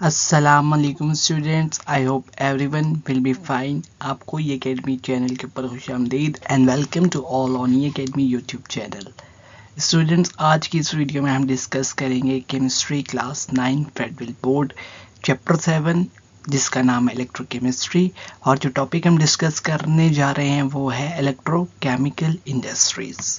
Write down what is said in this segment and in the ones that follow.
अस्सलाम वालेकुम students, I hope everyone will be fine. आपको ये अकेडमी चैनल के ऊपर खुशामदीद and welcome to all on ये अकेडमी यूट्यूब चैनल। स्टूडेंट्स, आज की इस वीडियो में हम डिस्कस करेंगे chemistry class 9 federal board chapter 7 जिसका नाम है इलेक्ट्रोकेमिस्ट्री। और जो टॉपिक हम डिस्कस करने जा रहे हैं वो है इलेक्ट्रोकेमिकल इंडस्ट्रीज़।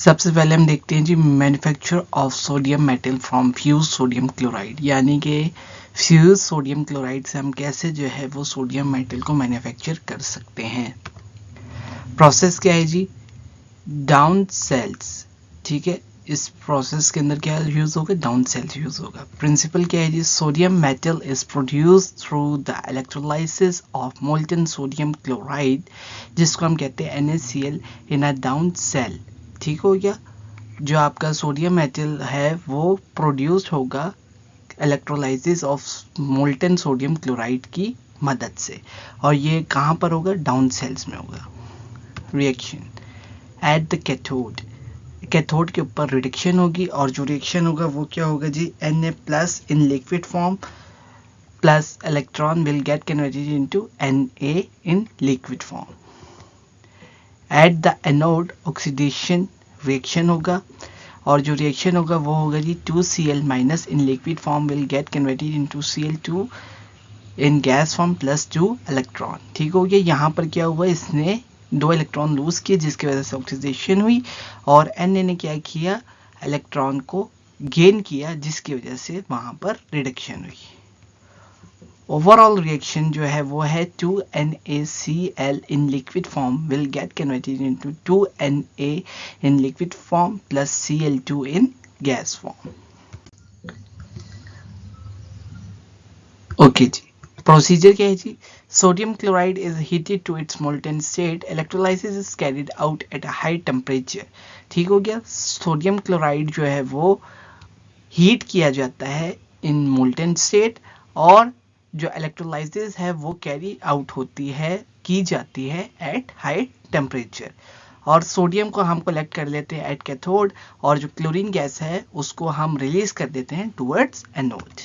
सबसे पहले हम देखते हैं जी manufacture of sodium metal from fuse sodium chloride, यानी कि फ्यूज सोडियम क्लोराइड से हम कैसे जो है वो सोडियम मेटल को मैन्युफैक्चर कर सकते हैं। प्रोसेस क्या है जी? Down sales. ठीक है, इस प्रोसेस के अंदर क्या यूज होगा? डाउन सेल्स यूज होगा। प्रिंसिपल क्या है जी? Sodium metal is produced through the electrolysis of molten sodium chloride, जिसको हम कहते हैं NaCl in a down cell. ठीक हो गया। जो आपका सोडियम मेटल है वो प्रोड्यूस होगा electrolysis of molten sodium chloride की मदद से, और ये कहाँ पर होगा? डाउन सेल्स में होगा। Reaction at the cathode, cathode के ऊपर रिडक्शन होगी, और जो रिएक्शन होगा वो क्या होगा जी? Na plus in liquid form plus electron will get converted into Na in liquid form. Eight the anode oxidation reaction होगा, और जो रिएक्शन होगा वो होगा जी 2Cl minus in liquid form will get converted into Cl2 in gas form plus 2 electron. ठीक हो गया। यहाँ पर क्या हुआ? इसने 2 इलेक्ट्रॉन लूज किए जिसकी वजह से ऑक्सीडेशन हुई, और Na ने क्या किया? इलेक्ट्रॉन को गेन किया जिसकी वजह से वहाँ पर रिडक्शन हुई। ओवरऑल रिएक्शन जो है वो है 2NaCl in liquid form will get converted into 2Na in liquid form plus Cl2 in gas form. Okay जी, प्रोसीजर क्या है जी? Sodium chloride is heated to its molten state, electrolysis is carried out at a high temperature. ठीक हो गया। Sodium chloride जो है वो हीट किया जाता है इन मोल्टन स्टेट, और जो इलेक्ट्रोलाइसिस है वो कैरी आउट होती है, की जाती है एट हाई टेम्परेचर। और सोडियम को हम कलेक्ट कर लेते हैं एट कैथोड, और जो क्लोरीन गैस है उसको हम रिलीज कर देते हैं towards anode.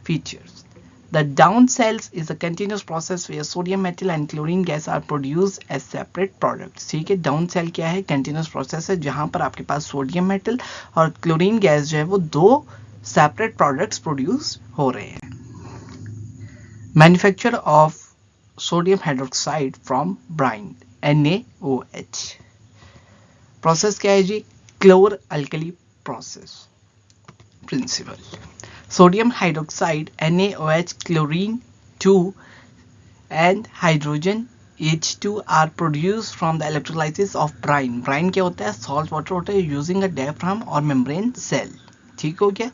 Features: The down cells is a continuous process where sodium metal and chlorine gas are produced as separate products. ठीक है, डाउन सेल क्या है? कंटिन्यूस प्रोसेस है जहां पर आपके पास सोडियम मेटल और क्लोरीन गैस जो है वो दो सेपरेट प्रोडक्ट्स प्रोड्यूस हो रहे हैं। Manufacture of sodium hydroxide from brine NaOH। Process क्या है जी? Chlor alkali process. Principal: sodium hydroxide NaOH, chlorine 2 and hydrogen H2 are produced from the electrolysis of brine. Brine क्या होता है? salt water होता है using a diaphragm or membrane cell. ठीक हो गया।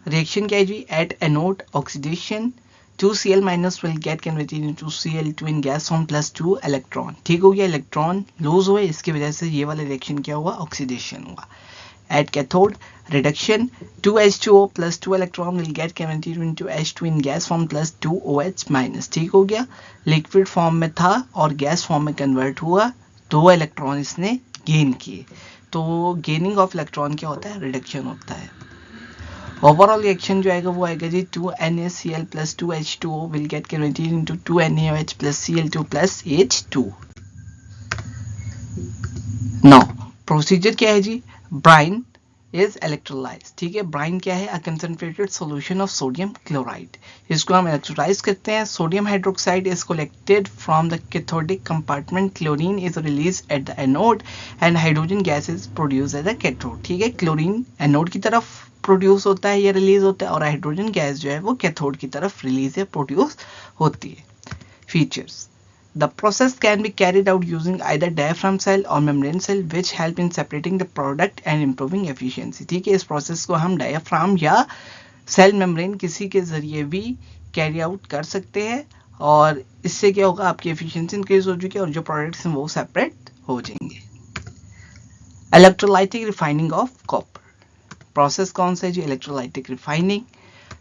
रिएक्शन क्या है जी? at anode oxidation 2Cl minus will get converted into Cl2 in gas form plus 2 electron. ठीक हो गया। इलेक्ट्रॉन लूज हुए, इसकी वजह से ये वाला रिएक्शन क्या हुआ? ऑक्सीडेशन हुआ। At cathode, reduction 2H2O plus 2 electron will get converted into H2 in gas form plus 2OH minus. ठीक हो गया। लिक्विड फॉर्म में था और गैस फॉर्म में कन्वर्ट हुआ, 2 इलेक्ट्रॉन इसने गेन किए। तो गेनिंग ऑफ इलेक्ट्रॉन क्या होता है? रिडक्शन होता है। ओवरऑल रिएक्शन जो आएगा वो आएगा जी 2NaCl plus 2H2O will get converted into 2NaOH plus Cl2 plus H2। Now procedure क्या है जी? Bryan is electrolyse. ठीक है, ब्राइन क्या है? A concentrated solution of sodium chloride. इसको हम इलेक्ट्रोलाइज करते हैं। Sodium hydroxide is collected from the cathodic compartment, chlorine is release at the anode and hydrogen gas is produce at the cathode. ठीक है, क्लोरीन एनोड की तरफ produce होता है या रिलीज होता है, और हाइड्रोजन गैस जो है वो कैथोड की तरफ रिलीज या प्रोड्यूस होती है। Features: The process can be carried out using either diaphragm cell or membrane cell which help in separating the product and improving efficiency. ठीक है, इस प्रोसेस को हम डायफ्राम या सेल मेम्ब्रेन किसी के जरिए भी कैरी आउट कर सकते हैं, और इससे क्या होगा? आपकी एफिशिएंसी इंक्रीज हो चुकी है और जो प्रोडक्ट्स हैं वो सेपरेट हो जाएंगे। Electrolytic refining of copper. Process कौन सा है जी? Electrolytic refining.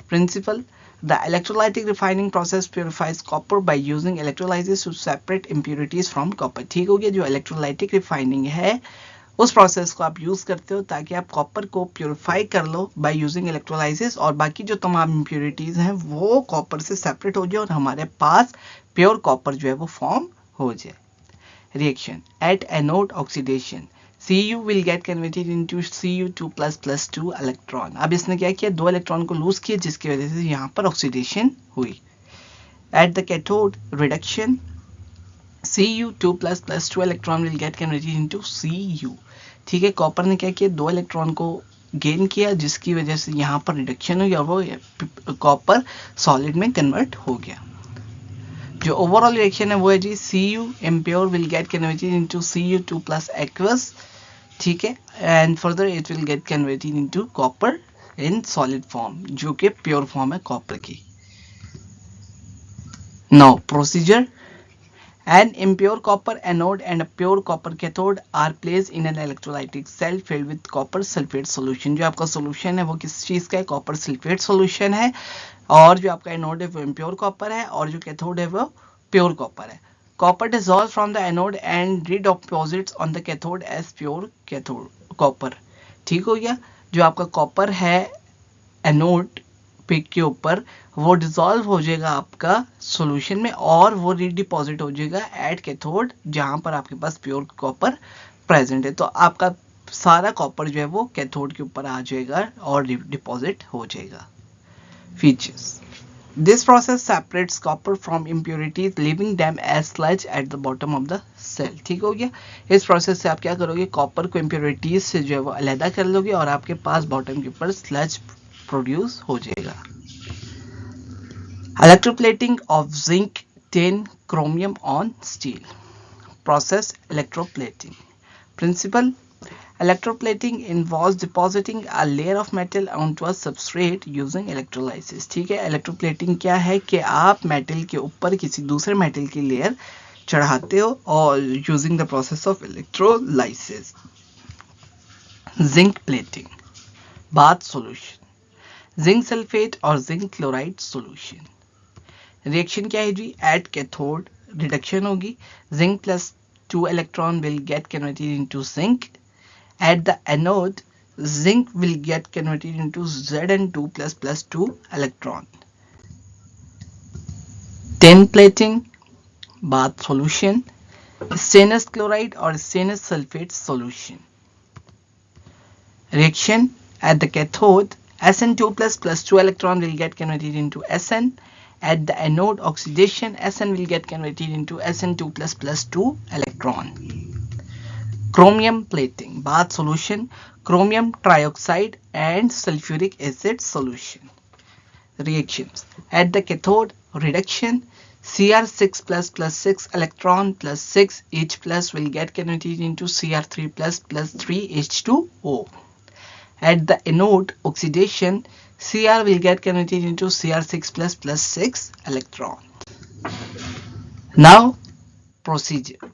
Principal: The electrolytic refining process purifies copper by using electrolysis to separate impurities from copper. ठीक हो गया, जो electrolytic refining है उस प्रोसेस को आप यूज करते हो ताकि आप कॉपर को प्योरीफाई कर लो बाय यूजिंग इलेक्ट्रोलाइसिस, और बाकी जो तमाम इम्प्योरिटीज हैं वो कॉपर से सेपरेट हो जाए और हमारे पास प्योर कॉपर जो है वो फॉर्म हो जाए. Reaction at anode oxidation, Cu will get converted into Cu2++2 electron. अब इसने क्या किया, 2 इलेक्ट्रॉन को लूज किया जिसकी वजह से यहाँ पर ऑक्सीडेशन हुई. Eight the cathode reduction Cu2++2 electron will get converted into Cu. ठीक है, कॉपर ने क्या किया, 2 इलेक्ट्रॉन को गेन किया जिसकी वजह से यहाँ पर रिडक्शन हुई और वो कॉपर सॉलिड में कन्वर्ट हो गया. जो ओवरऑल रिएक्शन है वो है जी Cu impure will get converted into Cu2 plus aqueous. ठीक है, and further it will get converted into copper in solid form जो कि प्योर फॉर्म है कॉपर की. Now procedure. An impure copper anode and a pure copper cathode are placed in an electrolytic cell filled with copper sulfate solution. जो आपका solution है वो किस चीज़ का है, copper sulfate solution है, और जो आपका anode है वो impure copper है और जो cathode है वो pure copper है. Copper dissolves from the anode and redeposits on the cathode as pure cathode copper. ठीक हो गया, जो आपका copper है anode पिक के ऊपर वो डिसॉल्व हो जाएगा आपका सॉल्यूशन में और वो रीडिपॉजिट हो जाएगा एट कैथोड जहां पर आपके पास प्योर कॉपर प्रेजेंट है. तो आपका सारा कॉपर जो है वो कैथोड के ऊपर आ जाएगा और डिपॉजिट हो जाएगा. Features. This process separates copper from impurities leaving them as sludge at the bottom of the cell. ठीक हो गया, इस प्रोसेस से आप क्या करोगे, कॉपर को इम्प्योरिटीज से जो है वो अलहदा कर लोगे और आपके पास बॉटम के ऊपर स्लज प्रोड्यूस हो जाएगा. Electroplating of zinc tin chromium on steel. Process electroplating. Principle. Electroplating involves depositing a layer of metal onto a substrate using electrolysis. ठीक है, इलेक्ट्रोप्लेटिंग क्या है कि आप मेटल के ऊपर किसी दूसरे मेटल की लेयर चढ़ाते हो और using the process of electrolysis. Zinc plating. Bath solution. Zinc sulphate और जिंक क्लोराइड सॉल्यूशन. रिएक्शन क्या है जी, एट कैथोड रिडक्शन होगी, zinc plus 2 electron will get converted into zinc. At the anode zinc will get converted into Zn2++2 electron. Tin plating, bath solution, stannous chloride और stannous sulphate solution. Reaction at the cathode Sn2++2 electron will get converted into Sn. At the anode oxidation, Sn will get converted into Sn2++2 electron. Chromium plating, bath solution, chromium trioxide and sulfuric acid solution. Reactions. At the cathode reduction, Cr6++6 electron plus 6 H plus will get converted into Cr3++3 H2O. At the anode oxidation, Cr will get converted into Cr6++6 electron. Now, procedure.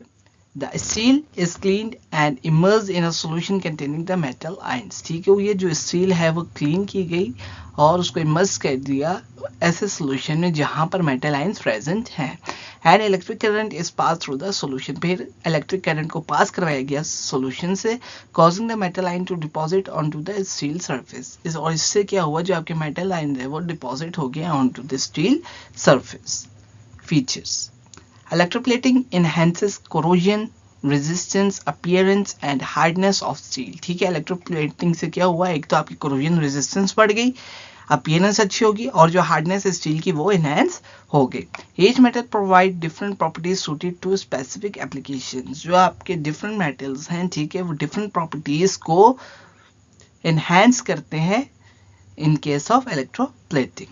The steel is cleaned and immersed in a solution containing the metal ions. ठीक है, ये जो steel है वो clean की गई और उसको इमर्स कर दिया ऐसे सॉल्यूशन में जहां पर मेटल आयंस प्रेजेंट हैं. And electric current is pass through the solution. फिर इलेक्ट्रिक करंट को पास करवाया गया सॉल्यूशन से, causing the metal ion to deposit onto the steel surface. और इससे क्या हुआ, जो आपके मेटल आयन है वो डिपॉजिट हो गया onto the steel surface. Features. Electroplating enhances corrosion resistance, appearance and hardness of steel. ठीक है, इलेक्ट्रोप्लेटिंग से क्या हुआ, एक तो आपकी कोरोजन रेजिस्टेंस बढ़ गई, अपीयरेंस अच्छी होगी और जो हार्डनेस है स्टील की वो एनहांस हो गई. Each metal provide different properties suited to specific applications. जो आपके डिफरेंट मेटल्स हैं, ठीक है, वो डिफरेंट प्रॉपर्टीज को एनहांस करते हैं in case of electroplating.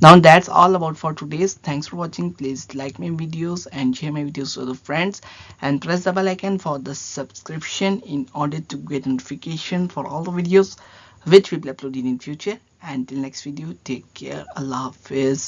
Now that's all about for today's. Thanks for watching. Please like my videos and share my videos with your friends and press the bell icon for the subscription in order to get notification for all the videos which we will upload in future. Until next video, take care. Allah Hafiz.